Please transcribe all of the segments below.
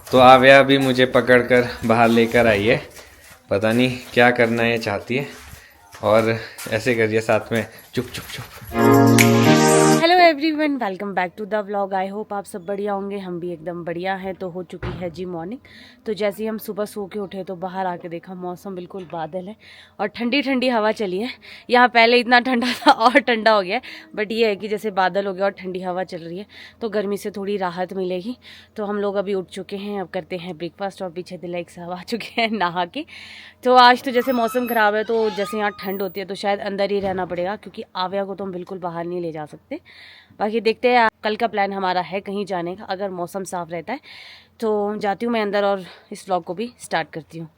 तो आव्या भी मुझे पकड़कर बाहर लेकर आई है, पता नहीं क्या करना है चाहती है, और ऐसे करिए साथ में चुप चुप चुप। Hello everyone, welcome back to the vlog. I hope आप सब बढ़िया होंगे, हम भी एकदम बढ़िया हैं। तो हो चुकी है जी मॉर्निंग। तो जैसे ही हम सुबह सो के उठे तो बाहर आके देखा मौसम बिल्कुल बादल है और ठंडी ठंडी हवा चली है। यहाँ पहले इतना ठंडा था और ठंडा हो गया है, बट ये है कि जैसे बादल हो गया और ठंडी हवा चल रही है तो गर्मी से थोड़ी राहत मिलेगी। तो हम लोग अभी उठ चुके हैं, अब करते हैं ब्रेकफास्ट और पीछे दिलाइक साहब आ चुके हैं नहा के। तो आज तो जैसे मौसम ख़राब है तो जैसे यहाँ ठंड होती है तो शायद अंदर ही रहना पड़ेगा, क्योंकि आव्या को तो हम बिल्कुल बाहर नहीं ले जा सकते। बाकी देखते हैं, कल का प्लान हमारा है कहीं जाने का, अगर मौसम साफ रहता है तो जाती हूँ मैं अंदर और इस व्लॉग को भी स्टार्ट करती हूँ।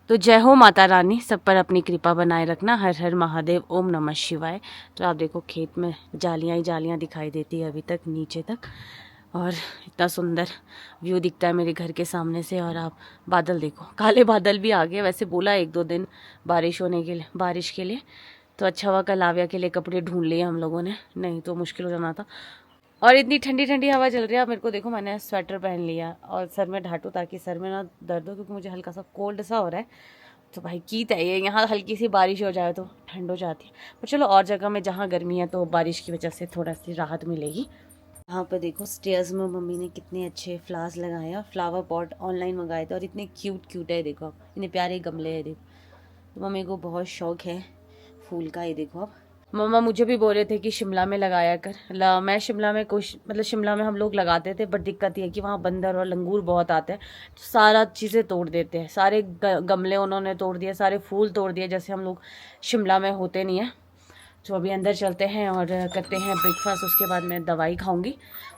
तो जय हो माता रानी, सब पर अपनी कृपा बनाए रखना। हर हर महादेव, ओम नमः शिवाय। तो आप देखो खेत में जालियाँ ही जालियाँ दिखाई देती है अभी तक नीचे तक, और इतना सुंदर व्यू दिखता है मेरे घर के सामने से। और आप बादल देखो, काले बादल भी आ गए। वैसे बोला 1-2 दिन बारिश होने के लिए, बारिश के लिए, तो अच्छा हुआ कल आव्या के लिए कपड़े ढूंढ लिए हम लोगों ने, नहीं तो मुश्किल हो जाना था। और इतनी ठंडी ठंडी हवा चल रही है। आप मेरे को देखो, मैंने स्वेटर पहन लिया और सर में ढाटू ताकि सर में ना दर्द हो, क्योंकि मुझे हल्का सा कोल्ड सा हो रहा है। तो भाई कीट है ये, यहाँ हल्की सी बारिश हो जाए तो ठंड हो जाती है। पर चलो, और जगह में जहाँ गर्मी है तो बारिश की वजह से थोड़ा सी राहत मिलेगी। यहाँ पर देखो स्टेयर्स में मम्मी ने कितने अच्छे फ्लावर्स लगाए हैं। फ्लावर पॉट ऑनलाइन मंगाए थे और इतने क्यूट क्यूट है, देखो आप, इतने प्यारे गमले हैं देखो। तो मम्मी को बहुत शौक है फूल का। ये देखो आप, मम्मा मुझे भी बोल रहे थे कि शिमला में लगाया कर। मैं शिमला में कुछ, मतलब शिमला में हम लोग लगाते थे, बट दिक्कत ये है कि वहाँ बंदर और लंगूर बहुत आते हैं, तो सारा चीज़ें तोड़ देते हैं। सारे गमले उन्होंने तोड़ दिए, सारे फूल तोड़ दिए, जैसे हम लोग शिमला में होते नहीं है। तो अभी अंदर चलते हैं और करते हैं ब्रेकफास्ट, उसके बाद मैं दवाई खाऊंगी।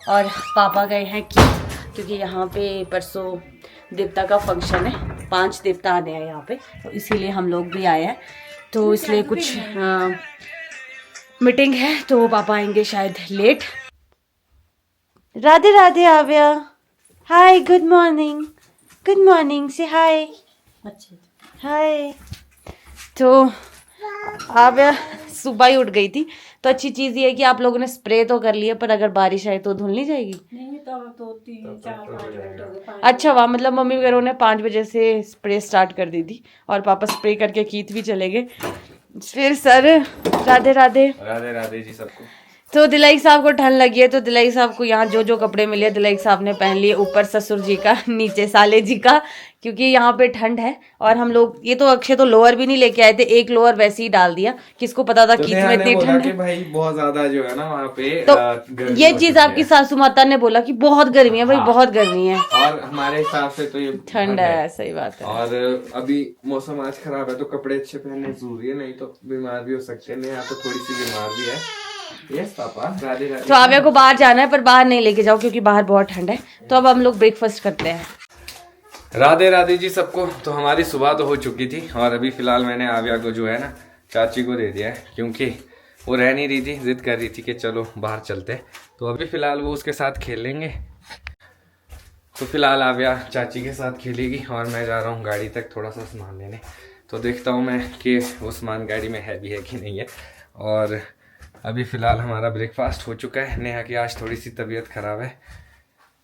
और पापा गए हैं क्योंकि यहाँ पे परसों देवता का फंक्शन है, 5 देवता आने हैं यहाँ पे, तो इसीलिए हम लोग भी आए हैं। तो इसलिए कुछ मीटिंग है, तो पापा आएंगे शायद लेट। राधे राधे आव्या, हाय, गुड मॉर्निंग, गुड मॉर्निंग से हाय। अच्छा, हाय। तो आव्या सुबह ही उठ गई थी, तो अच्छी चीज़ ये है कि आप लोगों ने स्प्रे तो कर लिया, पर अगर बारिश आए तो धुल नहीं जाएगी। नहीं तो 3-4-5 मिनट हो गए। अच्छा वाह, मतलब मम्मी वगैरह ने 5 बजे से स्प्रे स्टार्ट कर दी थी और पापा स्प्रे करके कीत भी चले गए। फिर सर, राधे राधे। राधे राधे जी सबको। तो दिलाई साहब को ठंड लगी है, तो दिलाई साहब को यहाँ जो जो कपड़े मिले दिलाई साहब ने पहन लिए, ऊपर ससुर जी का, नीचे साले जी का, क्योंकि यहाँ पे ठंड है। और हम लोग, ये तो अक्षय तो लोअर भी नहीं लेके आए थे, एक लोअर वैसे ही डाल दिया, किसको पता था कि इसमें इतनी ठंड है। भाई बहुत ज्यादा जो है ना वहाँ पे तो ये चीज आपकी सासू माता ने बोला कि बहुत गर्मी है भाई, बहुत गर्मी है, और हमारे हिसाब से तो ये ठंड है। सही बात है। और अभी मौसम आज खराब है तो कपड़े अच्छे पहनने जरूरी है, नहीं तो बीमार भी हो सकते हैं। यहाँ तो थोड़ी सी बीमार भी है। Yes papa, Radhe Radhe. तो आव्या को बाहर जाना है, पर बाहर नहीं लेके जाओ क्योंकि बाहर बहुत ठंड है। तो अब हम लोग ब्रेकफास्ट करते हैं। राधे राधे जी सबको। तो हमारी सुबह तो हो चुकी थी और अभी फिलहाल मैंने आव्या को जो है ना चाची को दे दिया है, क्योंकि वो रह नहीं रही थी, जिद कर रही थी कि चलो बाहर चलते हैं। तो अभी फिलहाल वो उसके साथ खेलेंगे। तो फिलहाल आव्या चाची के साथ खेलेगी और मैं जा रहा हूँ गाड़ी तक थोड़ा सा सामान लेने। तो देखता हूँ मैं कि वो सामान गाड़ी में है भी है कि नहीं है। और अभी फ़िलहाल हमारा ब्रेकफास्ट हो चुका है। नेहा की आज थोड़ी सी तबीयत ख़राब है,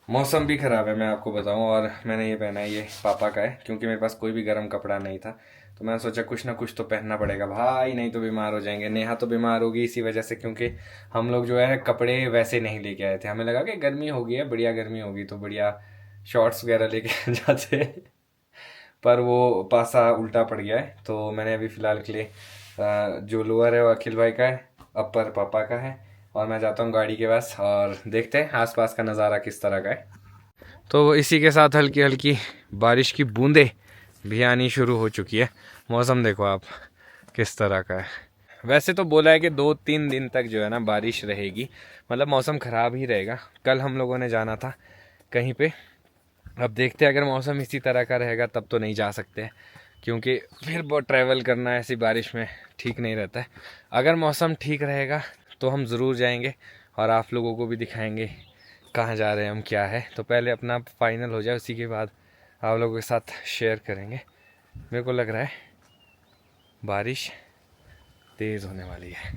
मौसम भी ख़राब है मैं आपको बताऊं। और मैंने ये पहना है, ये पापा का है, क्योंकि मेरे पास कोई भी गर्म कपड़ा नहीं था। तो मैंने सोचा कुछ ना कुछ तो पहनना पड़ेगा भाई, नहीं तो बीमार हो जाएंगे। नेहा तो बीमार होगी इसी वजह से, क्योंकि हम लोग जो है कपड़े वैसे नहीं लेके आए थे। हमें लगा कि गर्मी होगी है, बढ़िया गर्मी होगी तो बढ़िया शॉर्ट्स वगैरह लेके जाते, पर वो पासा उल्टा पड़ गया है। तो मैंने अभी फ़िलहाल के लिए जो लोअर है वो अखिल भाई का है, अपर पापा का है, और मैं जाता हूँ गाड़ी के पास और देखते हैं आसपास का नज़ारा किस तरह का है। तो इसी के साथ हल्की हल्की बारिश की बूंदें भी आनी शुरू हो चुकी है। मौसम देखो आप किस तरह का है। वैसे तो बोला है कि 2-3 दिन तक जो है ना बारिश रहेगी, मतलब मौसम ख़राब ही रहेगा। कल हम लोगों ने जाना था कहीं पे, अब देखते हैं अगर मौसम इसी तरह का रहेगा तब तो नहीं जा सकते, क्योंकि फिर बहुत ट्रैवल करना ऐसी बारिश में ठीक नहीं रहता है। अगर मौसम ठीक रहेगा तो हम ज़रूर जाएंगे और आप लोगों को भी दिखाएंगे कहाँ जा रहे हैं हम, क्या है। तो पहले अपना फाइनल हो जाए, उसी के बाद आप लोगों के साथ शेयर करेंगे। मेरे को लग रहा है बारिश तेज़ होने वाली है।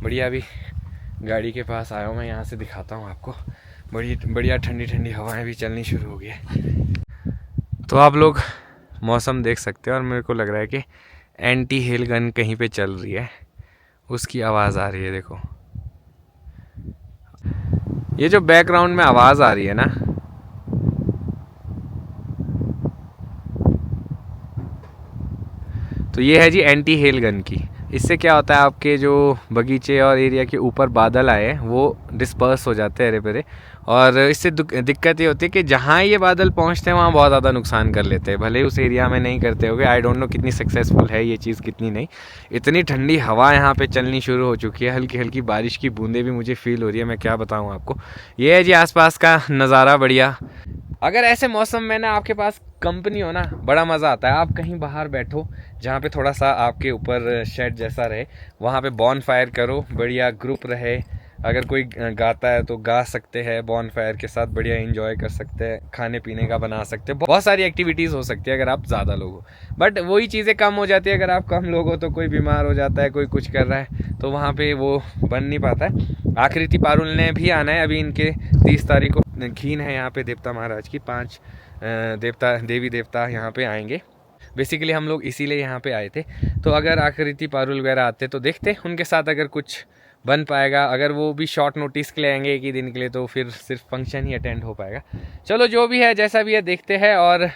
बढ़िया, अभी गाड़ी के पास आया हूँ मैं, यहाँ से दिखाता हूँ आपको। बड़ी बढ़िया ठंडी ठंडी हवाएं भी चलनी शुरू हो गई है। तो आप लोग मौसम देख सकते हैं और मेरे को लग रहा है कि एंटी हेल गन कहीं पे चल रही है, उसकी आवाज़ आ रही है। देखो ये जो बैकग्राउंड में आवाज़ आ रही है ना, तो ये है जी एंटी हेल गन की। इससे क्या होता है, आपके जो बगीचे और एरिया के ऊपर बादल आए हैं वो डिस्पर्स हो जाते हैं हरे भरे, और इससे दिक्कत ये होती है कि जहाँ ये बादल पहुँचते हैं वहाँ बहुत ज़्यादा नुकसान कर लेते हैं। भले ही उस एरिया में नहीं करते होगे, आई डोंट नो कितनी सक्सेसफुल है ये चीज़ कितनी नहीं। इतनी ठंडी हवा यहाँ पे चलनी शुरू हो चुकी है, हल्की हल्की बारिश की बूंदें भी मुझे फील हो रही है। मैं क्या बताऊँ आपको, ये है जी आसपास का नज़ारा बढ़िया। अगर ऐसे मौसम में ना आपके पास कंपनी हो ना, बड़ा मज़ा आता है। आप कहीं बाहर बैठो जहाँ पे थोड़ा सा आपके ऊपर शेड जैसा रहे, वहाँ पे बॉन फायर करो, बढ़िया ग्रुप रहे। अगर कोई गाता है तो गा सकते हैं बॉन फायर के साथ, बढ़िया एंजॉय कर सकते हैं, खाने पीने का बना सकते हैं, बहुत सारी एक्टिविटीज़ हो सकती है अगर आप ज़्यादा लोग हो। बट वही चीज़ें कम हो जाती है अगर आप कम लोग हो, तो कोई बीमार हो जाता है, कोई कुछ कर रहा है, तो वहाँ पे वो बन नहीं पाता है। आकृति पारुल ने भी आना है, अभी इनके 30 तारीख को घीन है यहाँ पे देवता महाराज की, 5 देवी देवता यहाँ पे आएंगे। बेसिकली हम लोग इसीलिए यहाँ पे आए थे। तो अगर आकृति पारुल वगैरह आते तो देखते उनके साथ अगर कुछ बन पाएगा। अगर वो भी शॉर्ट नोटिस के लिए आएंगे एक ही दिन के लिए, तो फिर सिर्फ फंक्शन ही अटेंड हो पाएगा। चलो जो भी है जैसा भी है देखते हैं, और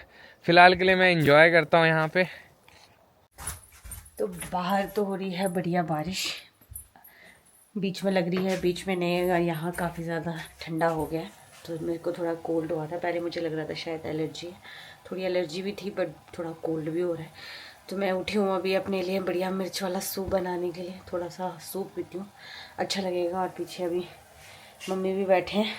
फिलहाल के लिए मैं इंजॉय करता हूँ यहाँ पे। तो बाहर तो हो रही है बढ़िया बारिश, बीच में लग रही है, बीच में नहीं। यहाँ काफ़ी ज़्यादा ठंडा हो गया है, तो मेरे को थोड़ा कोल्ड हुआ था। पहले मुझे लग रहा था शायद एलर्जी है, थोड़ी एलर्जी भी थी, बट थोड़ा कोल्ड भी हो रहा है। तो मैं उठी हूँ अभी अपने लिए बढ़िया मिर्च वाला सूप बनाने के लिए। थोड़ा सा सूप पीती हूँ, अच्छा लगेगा। और पीछे अभी मम्मी भी बैठे हैं,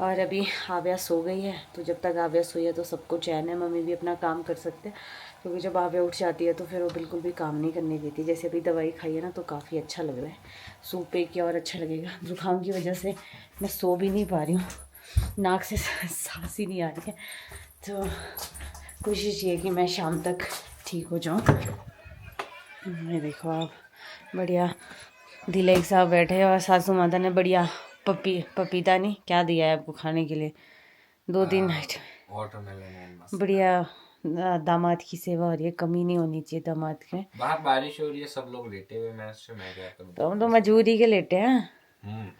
और अभी आव्या सो गई है। तो जब तक आव्या सोई है तो सबको चैन है, मम्मी भी अपना काम कर सकते हैं। क्योंकि जब आव्या उठ जाती है तो फिर वो बिल्कुल भी काम नहीं करने देती। जैसे अभी दवाई खाई है ना, तो काफ़ी अच्छा लग रहा है। सूप पे क्या और अच्छा लगेगा। जुकाम की वजह से मैं सो भी नहीं पा रही हूँ, नाक से सांस ही नहीं आ रही है। तो कोशिश ये कि मैं शाम तक ठीक हो जाऊँ। ये देखो आप, बढ़िया दिलेख साहब बैठे और सासू माता ने बढ़िया पपीता नहीं क्या दिया है आपको खाने के लिए, 2-3 नाइट बढ़िया। दामाद की सेवा हो रही है, कमी नहीं होनी चाहिए दामाद के। बाहर बारिश हो रही है, सब लोग लेटे हुए, मैं क्या करूं। तो हम तो मजबूरी के लेटे हैं।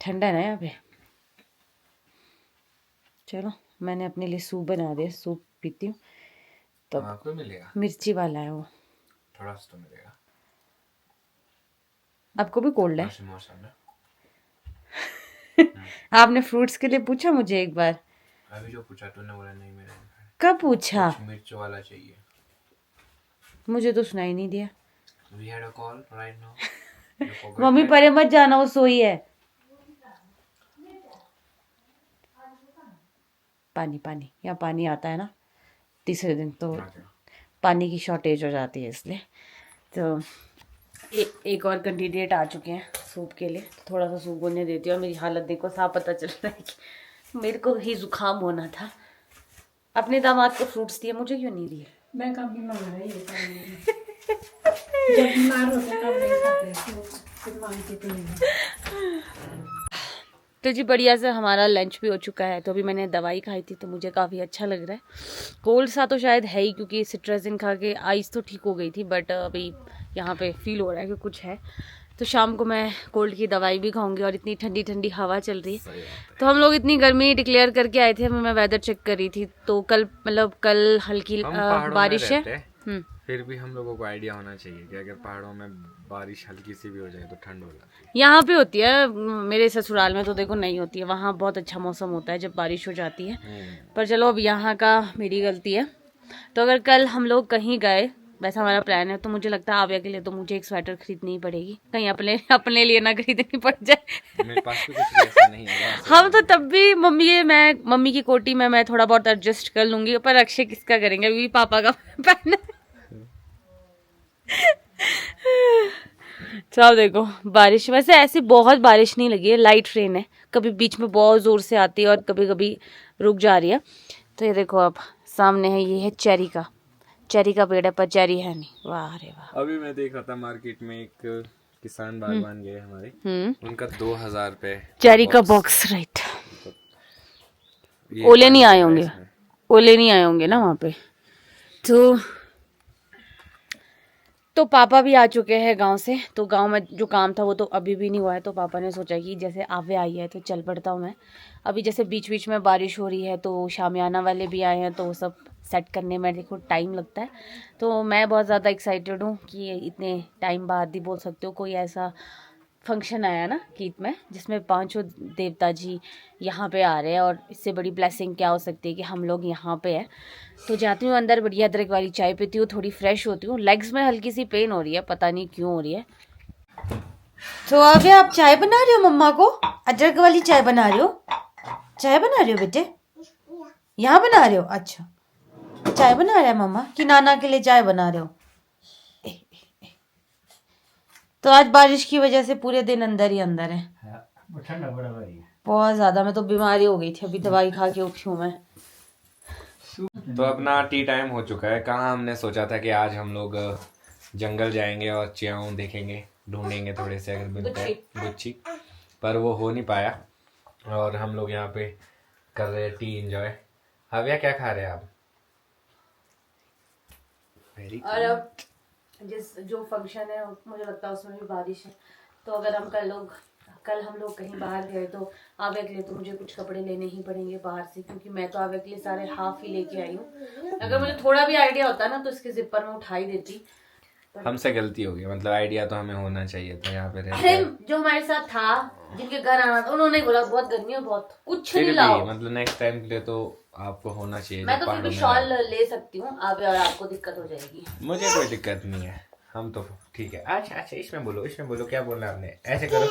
ठंडा है ना यहाँ पे। चलो मैंने अपने लिए सूप बना दिया, सूप पीती हूँ। तो आपको मिलेगा, मिर्ची वाला है वो, थोड़ा सा तो मिलेगा। आपको भी कोल्ड है? मौसम है। आपने फ्रूट्स के लिए पूछा मुझे एक बार, अभी जो पूछा तूने बोला नहीं मेरा। कब पूछा? मिर्च वाला चाहिए, मुझे तो सुनाई नहीं दिया। We had a call right now. Mummy परे मत जाना, वो सोई है। पानी यहाँ पानी आता है ना तीसरे दिन, तो पानी की शॉर्टेज हो जाती है, इसलिए। तो एक और कैंडिडेट आ चुके हैं सूप के लिए, तो थोड़ा सा सूप होने देती हूँ। और मेरी हालत देखो, साफ पता चल रहा है कि मेरे को ही जुकाम होना था। अपने दामाद को फ्रूट्स दिए, मुझे क्यों नहीं दिए? मैं कभी मांग रही हूँ जब बीमार होते तब नहीं खाते, फिर मांगते तो नहीं। तो जी बढ़िया से हमारा लंच भी हो चुका है। तो अभी मैंने दवाई खाई थी, तो मुझे काफ़ी अच्छा लग रहा है। कोल्ड सा तो शायद है ही, क्योंकि सिट्राजिन खा के आइस तो ठीक हो गई थी, बट अभी यहाँ पे फील हो रहा है कि कुछ है। तो शाम को मैं कोल्ड की दवाई भी खाऊंगी। और इतनी ठंडी ठंडी हवा चल रही है, तो हम लोग इतनी गर्मी डिक्लेयर करके आए थे। मैं वेदर चेक कर रही थी, तो कल हल्की बारिश है। फिर भी हम लोगों को आइडिया होना चाहिए कि अगर पहाड़ों में बारिश हल्की सी भी हो जाए तो ठंड हो जाती है। यहाँ पे होती है, मेरे ससुराल में तो देखो नहीं होती है। वहाँ बहुत अच्छा मौसम होता है जब बारिश हो जाती है। पर चलो अब यहाँ का मेरी गलती है। तो अगर कल हम लोग कहीं गए, वैसा हमारा प्लान है, तो मुझे लगता है आव्या के लिए तो मुझे एक स्वेटर खरीदनी ही पड़ेगी, कहीं अपने लिए ना खरीदनी पड़ जाए। मेरे पास तो कुछ ऐसा नहीं है। हम तो तब भी मम्मी की कोटी में मैं थोड़ा बहुत एडजस्ट कर लूंगी, पर अक्षय किसका करेंगे, अभी पापा का पहनना। तो आप देखो बारिश, वैसे ऐसी बहुत बारिश नहीं लगी है, लाइट रेन है। कभी बीच में बहुत जोर से आती है और कभी कभी रुक जा रही है। तो ये देखो आप सामने है, ये है चेरी का पेड़ है, पर चेरी है नहीं। वाह रे वाह। अभी मैं देख रहा था मार्केट में एक किसान बागवान गए हमारे, उनका 2000 रुपए चेरी का बॉक्स, राइट। ये ओले नहीं आए होंगे, इसमें। ओले नहीं आए होंगे ना वहाँ पे। तो पापा भी आ चुके हैं गांव से। तो गांव में जो काम था वो तो अभी भी नहीं हुआ है, तो पापा ने सोचा कि जैसे आवे आई है तो चल पड़ता हूँ मैं। अभी जैसे बीच बीच में बारिश हो रही है तो शामियाना वाले भी आए हैं, तो वो सब सेट करने में देखो टाइम लगता है। तो मैं बहुत ज़्यादा एक्साइटेड हूँ कि इतने टाइम बाद ही बोल सकते हो कोई ऐसा फंक्शन आया ना कीत में, जिसमें पांचों देवता जी यहाँ पे आ रहे हैं। और इससे बड़ी ब्लेसिंग क्या हो सकती है कि हम लोग यहाँ पे हैं। तो जाती हूँ अंदर, बढ़िया अदरक वाली चाय पीती हूँ, थोड़ी फ्रेश होती हूँ। लेग्स में हल्की सी पेन हो रही है, पता नहीं क्यों हो रही है। तो अभी आप चाय बना रहे हो मम्मा को? अदरक वाली चाय बना रहे हो? चाय बना रहे हो बेटे? यहाँ बना रहे हो? अच्छा, चाय बना रहे हैं मम्मा कि नाना के लिए चाय बना रहे हो? तो आज बारिश की वजह से पूरे दिन अंदर ही अंदर है, बहुत ज्यादा। मैं तो बीमारी हो गई थी, अभी दवाई खा के उठी हूँ मैं। तो अपना टी टाइम हो चुका है। कहाँ हमने सोचा था कि आज हम लोग जंगल जाएंगे और चियाओं देखेंगे, ढूंढेंगे थोड़े से अगर मिलते हैं गुच्छी, पर वो हो नहीं पाया। और हम लोग यहाँ पे कर रहे हैं टी एंजॉय। हव्या क्या खा रहे हैं आप? और अब जो फंक्शन है मुझे लगता है उसमें भी बारिश है। तो अगर हम कल हम लोग कहीं बाहर गए तो आवे के लिए तो मुझे कुछ कपड़े लेने ही पड़ेंगे बाहर से, क्योंकि मैं तो आवे के लिए सारे हाफ ही लेके आई हूँ। अगर मुझे थोड़ा भी आइडिया होता ना तो इसके जिपर में उठा ही देती। हमसे गलती हो गई, मतलब आइडिया तो हमें होना चाहिए था यहाँ पे अरे जो हमारे साथ था, जिनके घर आना था, उन्होंने बोला बहुत गर्मी है, बहुत कुछ नहीं लाओ। मतलब नेक्स्ट टाइम के लिए तो आपको होना चाहिए। मैं तो फिर भी शॉल ले सकती हूँ आवे, और आपको दिक्कत हो जाएगी। मुझे कोई दिक्कत नहीं है, हम तो ठीक है। अच्छा अच्छा, इसमें बोलो क्या बोलना आपने? ऐसे करो,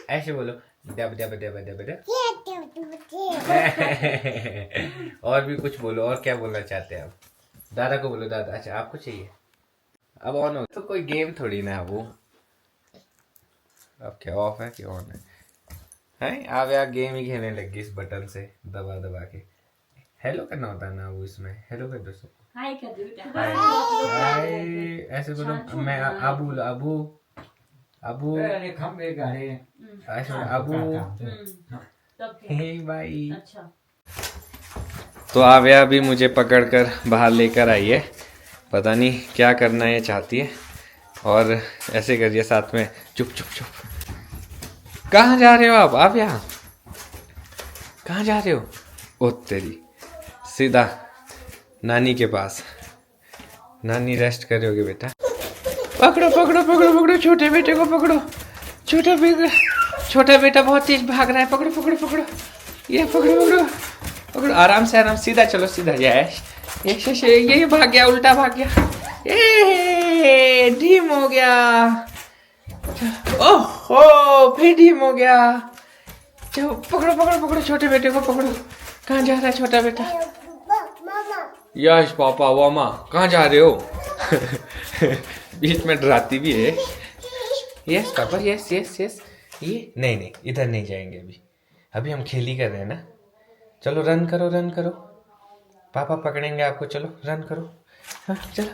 ऐसे बोलो, दब दब दब दब दब। और भी कुछ बोलो, और क्या बोलना चाहते हैं आप? दादा को बोलो दादा। अच्छा आपको चाहिए? अब ऑन हो तो कोई गेम थोड़ी ना वो। अब क्या ऑफ है कि ऑन है? आप यार गेम ही खेलने लग गई इस बटन से दबा दबा के। हेलो करना होता है ना वो, इसमें हेलो कर दो सब। हाय कर दो बेटा, हाय ऐसे बोलो। मैं अबू अबू अबू ऐसे अबू हे भाई। अच्छा, तो आव्या भी मुझे पकड़कर बाहर लेकर आई है, पता नहीं क्या करना है चाहती है। और ऐसे करिए साथ में, चुप चुप चुप। कहाँ जा रहे हो आप आव्या? कहाँ जा रहे हो? ओ तेरी, सीधा नानी के पास। नानी रेस्ट कर रही होगी बेटा। पकड़ो पकड़ो पकड़ो पकड़ो, छोटे बेटे को पकड़ो। छोटा बेटा बहुत तेज भाग रहा है, पकड़ो पकड़ो पकड़ो, ये पकड़ो पकड़ो पकड़ो, आराम से सीधा चलो, सीधा। यश यश यश, ये भाग गया, उल्टा भाग गया, ए ढीम हो गया। ओहो फिर ढीम हो गया। चलो पकड़ो पकड़ो पकड़ो, छोटे बेटे को पकड़ो। कहाँ जा रहा है छोटा बेटा? यश पापा वामा कहाँ जा रहे हो? बीच में डराती भी है। Yes papa, yes yes yes. ये नहीं इधर नहीं जाएंगे अभी हम खेली कर रहे हैं ना। चलो रन करो, पापा पकड़ेंगे आपको, चलो रन करो। हाँ चलो,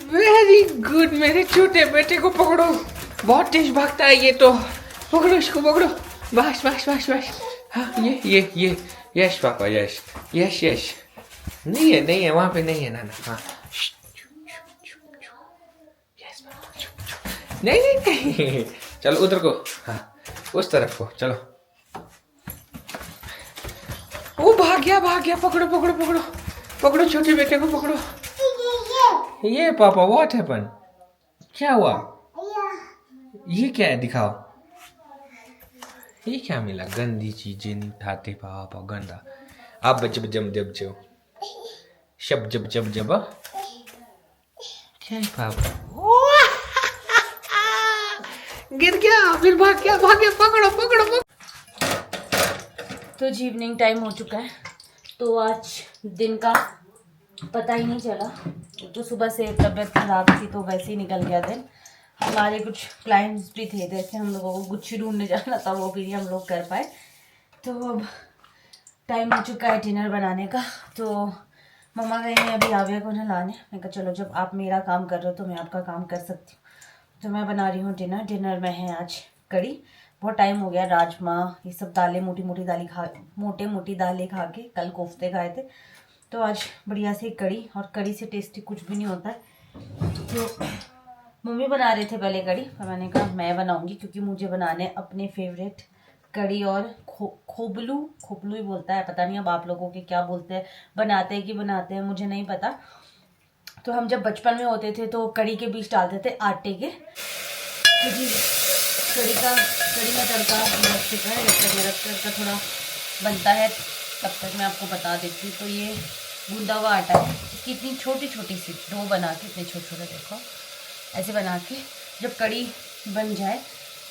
वेरी गुड, मेरे छोटे बेटे को पकड़ो, बहुत तेज भागता है ये तो। पकड़ो इसको, पकड़ो, बस बस बस बस। हाँ ये यश पापा, यश यश यश। नहीं है वहां पे नहीं है ना। हाँ यस पापा, नहीं चलो उधर को, हाँ उस तरफ को चलो। वो भाग गया, पकड़ो छोटे बेटे को, पकड़ो। ये पापा व्हाट हैपन? क्या हुआ? ये क्या है, दिखाओ। ये क्या मिला? गंदी चीजें नहीं उठाते पापा, गंदा। आप जब शब जब क्या है पापा? गिर गया, फिर भाग गया, पकड़ो। तो जी इवनिंग टाइम हो चुका है, तो आज दिन का पता ही नहीं चला। तो सुबह से तबीयत खराब थी तो वैसे ही निकल गया दिन। हमारे कुछ क्लाइंट्स भी थे, जैसे हम लोगों को गुच्छी ढूंढने जाना था, वो भी नहीं हम लोग कर पाए। तो अब टाइम हो चुका है डिनर बनाने का। तो मम्मा गई हैं अभी आव्या को नहलाने। मैं कहा चलो जब आप मेरा काम कर रहे हो तो मैं आपका काम कर सकती हूँ। तो मैं बना रही हूँ डिनर। डिनर में है आज कड़ी। बहुत टाइम हो गया राजमा ये सब दालें मोटी मोटी दालें खा के। कल कोफ्ते खाए थे, तो आज बढ़िया से कड़ी। और कड़ी से टेस्टी कुछ भी नहीं होता है। तो मम्मी बना रहे थे पहले कड़ी, और मैंने कहा मैं बनाऊंगी, क्योंकि मुझे बनाने अपने फेवरेट कड़ी और खोबलू ही बोलता है, पता नहीं अब आप लोगों के क्या बोलते हैं, बनाते हैं मुझे नहीं पता। तो हम जब बचपन में होते थे तो कड़ी के बीच डालते थे आटे के। तो जी कड़ी में तड़का लग चुका है। जब तक मेरा तड़का थोड़ा बनता है तब तक मैं आपको बता देती हूँ। तो ये गूंदा हुआ आटा है, इसकी इतनी छोटी छोटी सी डो बना के, इतने छोटे छोटे देखो ऐसे बना के, जब कड़ी बन जाए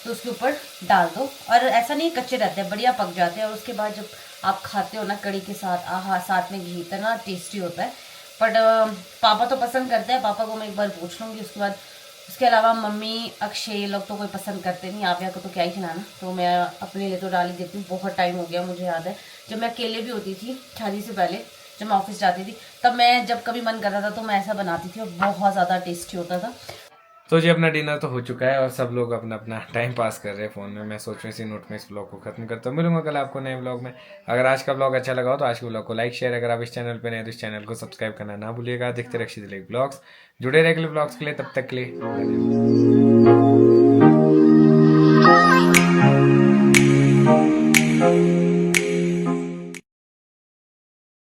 तो उसके ऊपर डाल दो। और ऐसा नहीं कच्चे रहते हैं, बढ़िया पक जाते हैं। और उसके बाद जब आप खाते हो ना कड़ी के साथ, आहा साथ में घी, इतना टेस्टी होता है। बट पापा तो पसंद करते हैं, पापा को मैं एक बार पूछ लूँगी। उसके बाद उसके अलावा मम्मी अक्षय ये लोग तो कोई पसंद करते नहीं। आव्या को तो क्या ही खिलाना, तो मैं अपने लिए तो डाल ही देती हूँ। बहुत टाइम हो गया, मुझे याद है जब मैं अकेले भी होती थी शादी से पहले, जब मैं ऑफिस जाती थी, तब मैं जब कभी मन करता था तो मैं ऐसा बनाती थी और बहुत ज़्यादा टेस्टी होता था। तो जी अपना डिनर तो हो चुका है और सब लोग अपना अपना टाइम पास कर रहे हैं फ़ोन में। मैं सोच रही इसी नोट में इस ब्लॉग को खत्म करता हूँ। मिलूंगा कल आपको नए ब्लॉग में। अगर आज का ब्लॉग अच्छा लगा हो तो आज के ब्लॉग को लाइक शेयर, अगर आप इस चैनल पे नए तो इस चैनल को सब्सक्राइब करना ना भूलिएगा। देखते रहिए ब्लॉग्स, जुड़े रहे अगले ब्लॉग्स के लिए। तब तक के लिए